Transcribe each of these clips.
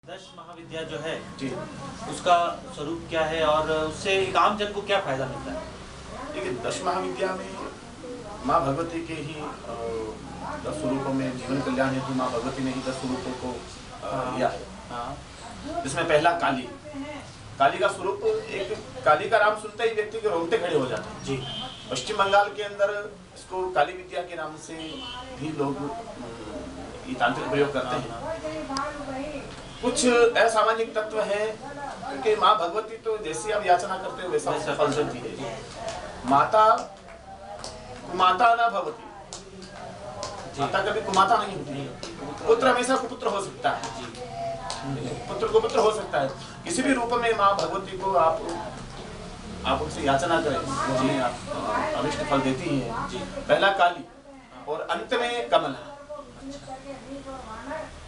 10 महाविद्या जो है जी, उसका स्वरूप क्या है और उससे एक आम जन को क्या फायदा मिलता है? देखिए 10 महाविद्या में माँ भगवती के ही 10 स्वरूपों में जीवन कल्याण हेतु माँ भगवती ने ही 10 स्वरूपों को लिया है। हाँ, जिसमें पहला काली। काली का स्वरूप, एक काली का नाम सुनते ही व्यक्ति के रोंगटे खड़े हो जाते हैं। जी। पश्चिम बंगाल के अंदर इसको काली विद्या के नाम से भी लोग ये तांत्रिक प्रयोग करते हैं। कुछ असामाजिक तत्व है क्योंकि माँ भगवती तो जैसी आप याचना करते हो वैसा फल देती है। माता कुमाता न भवती, माता कभी कुमाता नहीं होती। पुत्र हमेशा कुपुत्र हो सकता है, पुत्र को पुत्र हो सकता है। किसी भी रूप में माँ भगवती को आप उनसे याचना करें, उन्हें आप अभिष्ट फल देती है। पहला काली और अंत में कमला।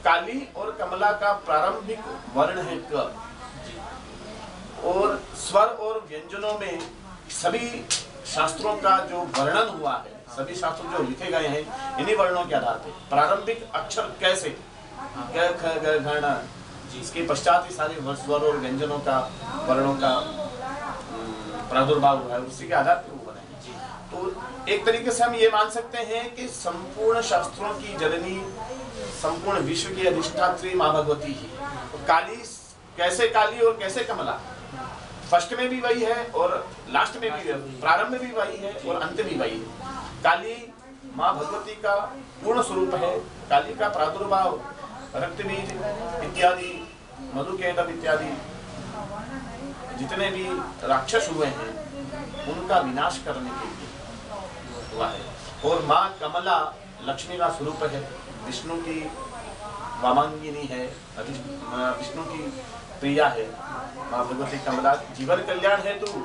काली और कमला का प्रारंभिक वर्ण है क, और स्वर और व्यंजनों में सभी शास्त्रों का जो वर्णन हुआ है, सभी शास्त्र जो लिखे गए हैं इन्हीं वर्णों के आधार पर प्रारंभिक अक्षर कैसे ग ख ग घ ण, इसके पश्चात ही सारे स्वर और व्यंजनों का वर्णों का प्रादुर्भाव हुआ है, उसी के आधार पर वो बने। तो एक तरीके से हम ये मान सकते हैं कि संपूर्ण शास्त्रों की जननी, संपूर्ण विश्व की अधिष्ठात्री माँ भगवती ही। तो काली कैसे काली और कैसे कमला, फर्स्ट में भी वही है और लास्ट में भी, प्रारंभ में भी वही है और अंत भी वही है। काली माँ भगवती का पूर्ण स्वरूप है। काली का प्रादुर्भाव रक्तबीज इत्यादि, मधुकेटव इत्यादि जितने भी राक्षस हुए हैं उनका विनाश करने के लिए हुआ है। और माँ कमला लक्ष्मी का स्वरूप है, विष्णु की वामांगिनी है, विष्णु की प्रिया है। माँ भगवती कमला जीवन कल्याण हेतु,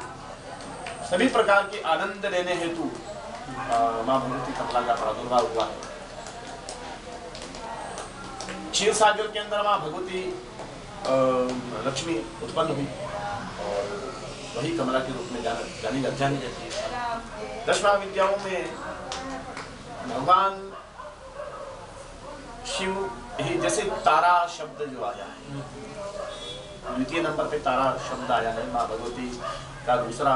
सभी प्रकार के आनंद लेने हेतु माँ भगवती कमला का प्रादुर्भाव हुआ है। क्षीर सागर के अंदर माँ भगवती लक्ष्मी उत्पन्न हुई और वही कमला के रूप में जानी जाती है। 10 महाविद्याओं में भगवान शिव ही, जैसे तारा शब्द जो आया है, द्वितीय नंबर पे तारा शब्द आया है। माँ भगवती का दूसरा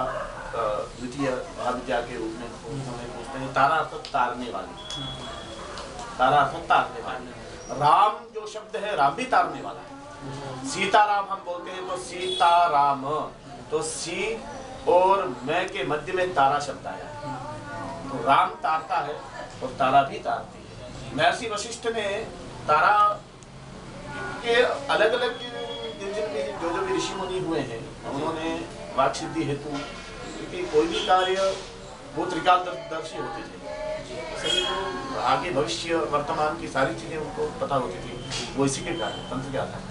द्वितीय महाविद्या के रूप में उन्हें पूछते हैं। तारा अर्थात तारने वाली, तारा अर्थात तारने वाली। राम जो शब्द है, राम भी तारने वाला है। सीताराम हम बोलते हैं तो सीताराम, तो सी और मैं के मध्य में तारा शब्द आया है। तो राम तारता है और तारा भी तारती है। महर्षि वशिष्ठ ने तारा के अलग अलग जो भी ऋषि मुनि हुए हैं उन्होंने वाक सिद्धि हेतु, क्योंकि कोई भी कार्य वो त्रिकालदर्शी होते थे, सभी को आगे भविष्य वर्तमान की सारी चीजें उनको पता होती थी, वो इसी के कारण तंत्र के आधार।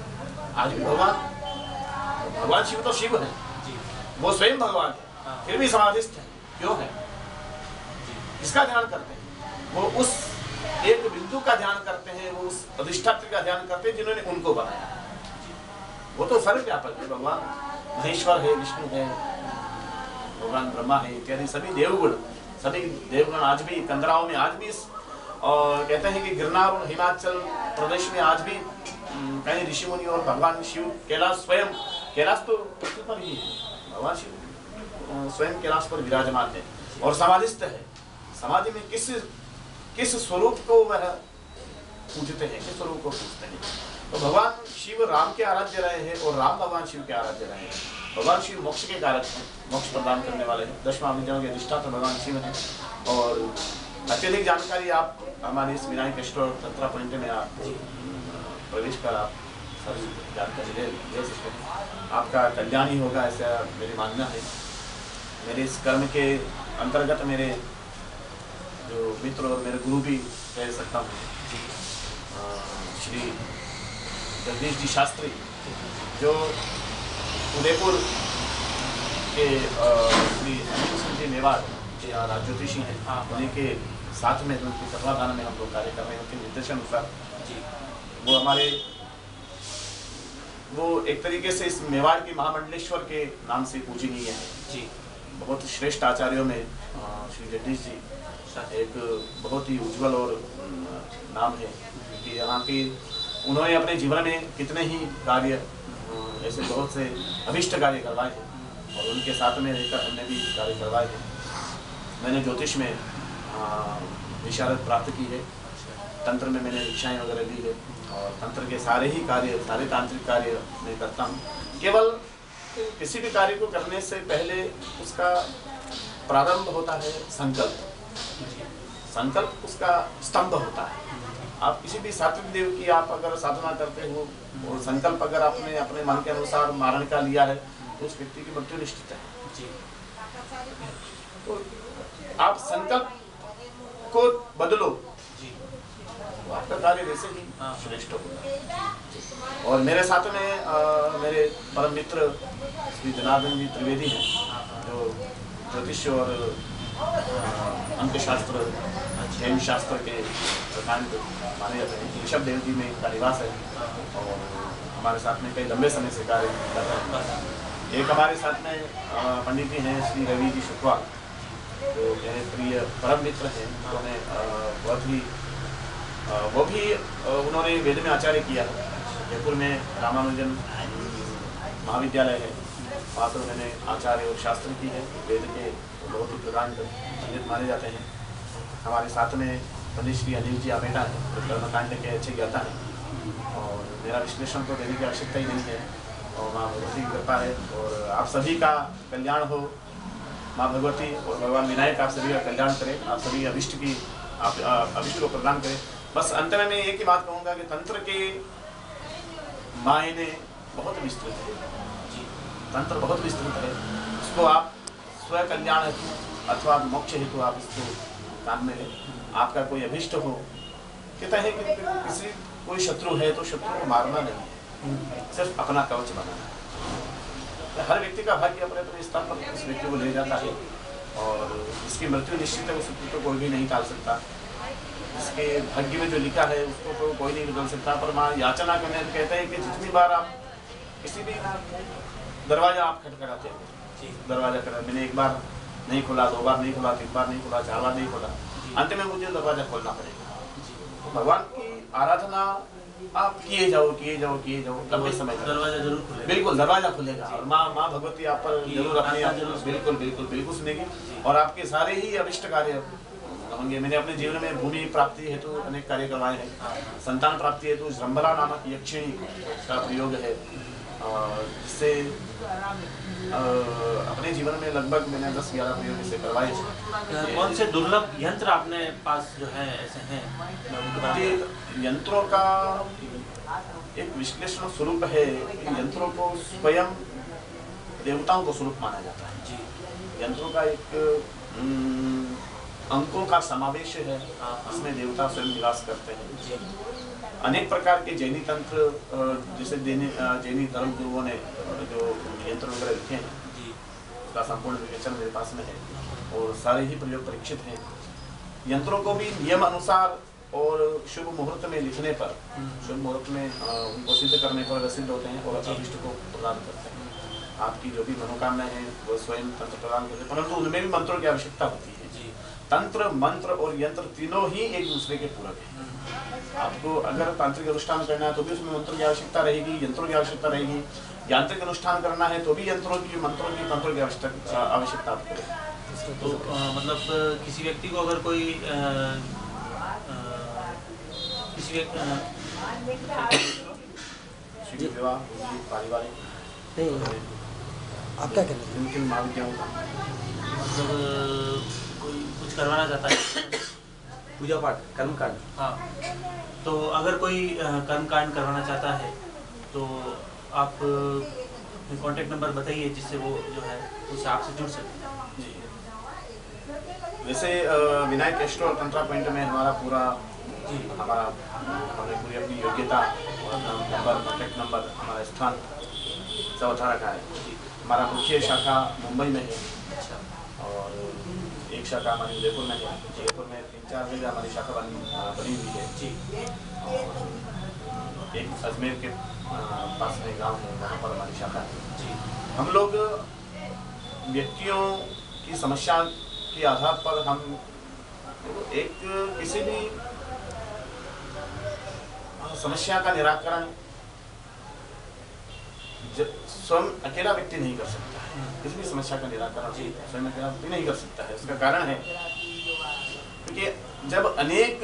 आज भी भगवान शिव तो शिव है, वो स्वयं भगवान है, फिर भी समाधिस्थ है। क्यों है? किसका ध्यान करते हैं? वो उस एक बिंदु का ध्यान करते हैं, वो उस अधिष्ठात्री का ध्यान करते हैं जिन्होंने उनको बनाया। वो तो सर्वव्यापक है, भगवान महेश्वर है, विष्णु है, भगवान ब्रह्मा है इत्यादि सभी देवगण आज भी कंदराओं में आज भी और कहते हैं कि गिरनार और हिमाचल प्रदेश में आज भी कई ऋषि मुनि और भगवान शिव, कैलाश तो पृथ्वी पर ही है, भगवान शिव स्वयं कैलाश पर विराजमान है और समाधिस्थ है। समाधि में किस स्वरूप को वह पूजते हैं, किस स्वरूप को पूजते हैं? तो भगवान शिव राम के आराध्य रहे हैं और राम भगवान शिव के आराध्य रहे हैं। भगवान शिव मोक्ष के कारक हैं, मोक्ष प्रदान करने वाले हैं। 10 महाविद्याओं के अधिष्ठाता भगवान शिव हैं। और अत्यधिक जानकारी आप हमारे इस विनायक स्टोर 17 पॉइंट में आप प्रवेश कर आप सारी जानकारी ले सकते हैं। आपका कल्याण ही होगा, ऐसा मेरी मानना है। मेरे इस कर्म के अंतर्गत मेरे जो मित्र और मेरे गुरु भी कह सकता हूँ, श्री जगदीश जी शास्त्री जो उदयपुर के श्री संजय मेवाड़ के ज्योतिषी हैं, उन्हीं के साथ में उनके तत्वाधान में हम लोग कार्य कर रहे हैं। उनके निर्देशन अनुसार वो एक तरीके से इस मेवाड़ के महामंडलेश्वर के नाम से पूजनीय है जी। बहुत श्रेष्ठ आचार्यों में श्री जगदीश जी एक बहुत ही उज्जवल और नाम है कि यहाँ की उन्होंने अपने जीवन में कितने ही कार्य ऐसे बहुत से अभिष्ट कार्य करवाए हैं और उनके साथ में रहकर हमने भी कार्य करवाए हैं। मैंने ज्योतिष में विशारद प्राप्त की है, तंत्र में मैंने दीक्षाएं वगैरह ली है और तंत्र के सारे ही कार्य, सारे तांत्रिक कार्य मैं करता हूँ। केवल किसी भी कार्य को करने से पहले उसका प्रारंभ होता है संकल्प। संकल्प उसका स्तंभ होता है। आप किसी भी सात्विक देव की आप अगर साधना करते हो और संकल्प अगर आपने अपने मन के अनुसार मारण का लिया है तो उस व्यक्ति की मृत्यु निश्चित है। तो आप संकल्प को बदलो, आपका कार्य वैसे ही श्रेष्ठ होगा। और मेरे साथ में मेरे परम मित्र श्री जनार्दन जी त्रिवेदी हैं, जो ज्योतिष और अंक शास्त्र, जैन शास्त्र के प्रधान माने जाते हैं। ऋषभ देव जी में इनका निवास है और हमारे साथ में कई लंबे समय से कार्य कर रहे हैं। एक हमारे साथ में पंडित जी हैं श्री रवि जी शुक्ला, जो मेरे प्रिय परम मित्र हैं। उन्होंने बहुत ही वो भी उन्होंने वेद में आचार्य किया है। जयपुर में रामानुजन महाविद्यालय है, वहाँ पर उन्होंने आचार्य और शास्त्र की है। वेद के बहुत ही प्रधान पंडित माने जाते हैं। हमारे साथ में पंडित श्री अनिल जी आमेटा है, जो कर्मकांड के अच्छे ज्ञाता हैं और मेरा विश्लेषण तो देने की आवश्यकता ही नहीं है और माँ भगवती की कृपा है। और आप सभी का कल्याण हो, माँ भगवती और भगवान विनायक आप सभी का कल्याण करें, आप सभी अभिष्ट को प्रदान करें। बस अंत में मैं एक ही बात कहूँगा कि तंत्र के मायने बहुत विस्तृत है, तंत्र बहुत विस्तृत है। उसको आप स्व कल्याण हेतु अथवा मोक्ष हेतु आप इसको काम में लें। आपका कोई अभिष्ट हो, कहते हैं कि किसी कोई शत्रु है तो शत्रु को मारना नहीं है, सिर्फ अपना कवच बनाना है। हर व्यक्ति का भाग्य अपने अपने स्थान पर उस व्यक्ति को ले जाता है और इसकी मृत्यु निश्चित है, उस व्यक्ति को कोई भी नहीं टाल सकता। इसके भाग्य में जो लिखा है उसको तो कोई नहीं बदल सकता। पर माँ याचना करने कहते हैं कि जितनी बार आप किसी भी दरवाजा आप खटखटाते हो, दरवाजा खड़ा, मैंने एक बार नहीं खोला, 2 बार नहीं खोला, 3 बार नहीं खोला, 4 बार नहीं खोला, अंत में मुझे दरवाजा खोलना पड़ेगा। तो भगवान की आराधना आप किए जाओ लंबे समय तक दरवाजा जरूर खुलेगा, बिल्कुल दरवाजा खुलेगा और माँ भगवती आप पर जरूर अपने बिल्कुल सुनेगी और आपके सारे ही अभिष्ट कार्य होंगे। मैंने अपने जीवन में भूमि प्राप्ति हेतु अनेक कार्य करवाए हैं। संतान प्राप्ति हेतु श्रम्भला नामक यक्षिणी का प्रयोग है, जिससे अपने जीवन में लगभग मैंने 10-11 प्रयोग इसे करवाए हैं। कौन से दुर्लभ यंत्र आपने पास जो है ऐसे हैं? यंत्रों का एक विश्लेषण स्वरूप है। यंत्रों को स्वयं देवताओं को स्वरूप माना जाता है जी। यंत्रों का एक अंकों का समावेश है, इसमें देवता स्वयं निवास करते हैं। अनेक प्रकार के जैनी तंत्र, जैसे जैनी धर्म गुरुओं ने जो यंत्र वगैरह लिखे हैं जी, उसका संपूर्ण विवेचन मेरे पास में है और सारे ही प्रयोग परीक्षित हैं। यंत्रों को भी नियम अनुसार और शुभ मुहूर्त में लिखने पर, शुभ मुहूर्त में उनको सिद्ध करने पर वे सिद्ध होते हैं और अभिष्ट को प्रदान करते हैं। आपकी जो भी मनोकामना है वो स्वयं तंत्र प्रदान करते हैं, परंतु उनमें भी मंत्रों की आवश्यकता होती है। तंत्र, मंत्र और यंत्र तीनों ही एक दूसरे के पूरक हैं। आपको अगर तांत्रिक अनुष्ठान करना है तो भी उसमें मंत्रों की आवश्यकता रहेगी, यंत्रों की आवश्यकता रहेगी। यांत्रिक अनुष्ठान करना है तो भी यंत्रों की, मंत्रों की, तंत्रों की आवश्यकता आपको रहेगी। तो मतलब किसी व्यक्ति को अगर कोई किसी विवाह, पारिवारिक नहीं, आप क्या कहते हैं? महाविद्याओं का मतलब कोई कुछ करवाना चाहता है, पूजा पाठ, कर्मकांड, हाँ, तो अगर कोई कर्मकांड करवाना चाहता है तो आप कांटेक्ट नंबर बताइए जिससे वो जो है उस आपसे जुड़ सके जी। वैसे विनायक एस्ट्रो और तंत्रा पॉइंट में हमारा पूरा जी, हमने पूरी अपनी योग्यता और नंबर, कांटेक्ट नंबर, हमारा स्थान सब बता रखा है। हमारा मुख्य शाखा मुंबई में है और एक शाखा हमारी उदयपुर में है। जयपुर में 3-4 जगह हमारी शाखा बनी हुई है जी। और एक अजमेर के पास में गांव है, वहाँ पर हमारी शाखा है जी। हम लोग व्यक्तियों की समस्या के आधार पर हम एक किसी भी समस्या का निराकरण स्वयं अकेला व्यक्ति नहीं कर सकता है। किसी भी समस्या का निराकरण स्वयं अकेला व्यक्ति नहीं कर सकता है। इसका कारण है क्योंकि जब अनेक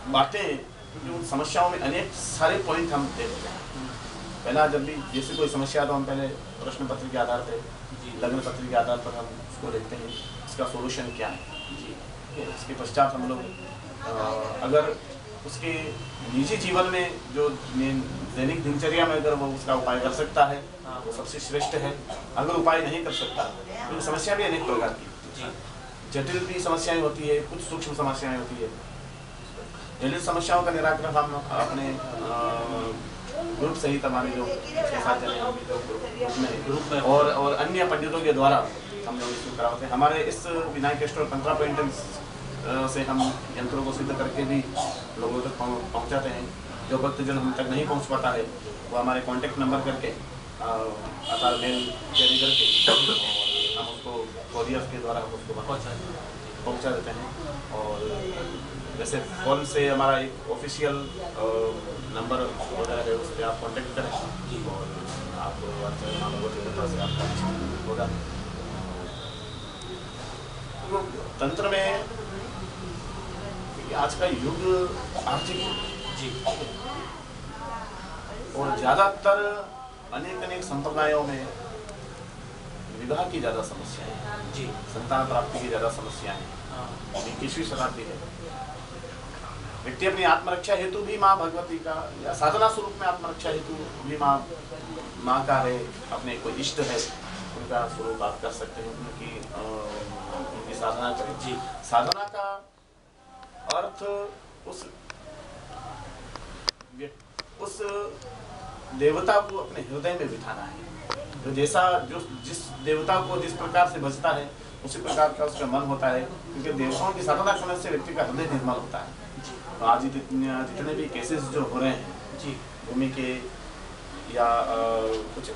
बातें, क्योंकि उन समस्याओं में अनेक सारे पॉइंट हम देखते हैं। पहला जब भी जैसे कोई समस्या तो हम पहले प्रश्न पत्र के आधार पर, लग्न पत्र के आधार पर हम उसको देखते हैं, इसका सोल्यूशन क्या है। इसके पश्चात हम लोग अगर उसके निजी जीवन में जो दैनिक दिनचर्या में अगर वो उसका उपाय कर सकता है वो सबसे श्रेष्ठ है। अगर उपाय नहीं कर सकता तो समस्या भी अनेक प्रकार की, जटिल भी समस्याएं होती है, कुछ सूक्ष्म समस्याएं होती है। जटिल समस्याओं का निराकरण हम अपने ग्रुप सहित हमारे जो 6-7 जने ग्रुप में और अन्य पंडितों के द्वारा हम लोग इसको कराते हैं। हमारे इस विनायक स्टोर 15 पेंटेंस से हम यंत्रों को सिद्ध करके भी लोगों तक पहुंचाते हैं। जो भक्तजन हम तक नहीं पहुंच पाता है वो हमारे कांटेक्ट नंबर करके अथवा मेल कैरी करके हम उसको कोरियर के द्वारा हम उसको पहुंचा देते हैं। और जैसे फ़ोन से हमारा एक ऑफिशियल नंबर वगैरह है, उस पर आप कांटेक्ट करें और आपको से आपका होगा। तो तंत्र में आज का युग आर्थिक और ज़्यादातर अनेक संप्रदायों में विवाह की ज़्यादा समस्याएं हैं, संतान प्राप्ति की ज़्यादा समस्याएं हैं। 21वीं शताब्दी है। व्यक्ति अपनी आत्मरक्षा हेतु भी माँ भगवती का या साधना स्वरूप में आत्मरक्षा हेतु भी माँ का है, अपने कोई इष्ट है उनका स्वरूप आप कर सकते हैं, उनकी साधना करें। साधना का अर्थ उस देवता को अपने हृदय में बिठाना है। जो जिस देवता को जिस प्रकार से भजता है उसी प्रकार का उसका मन होता है, क्योंकि देवताओं की साधना करने से व्यक्ति का हृदय निर्मल होता है। तो आज जितने भी केसेस जो हो रहे हैं भूमि के या कुछ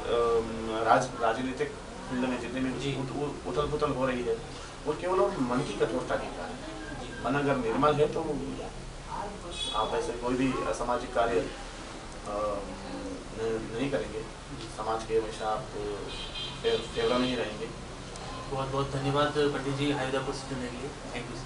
राजनीतिक फील्ड में जितने भी उथल पुथल हो रही है वो केवल मन की कठोरता के कारण है। मन अगर निर्मल है तो आप ऐसे कोई भी असामाजिक कार्य नहीं करेंगे, समाज के हमेशा आप फेवर में ही रहेंगे। बहुत बहुत धन्यवाद पंडित जी, हैदराबाद से जुड़ने के लिए। Thank you.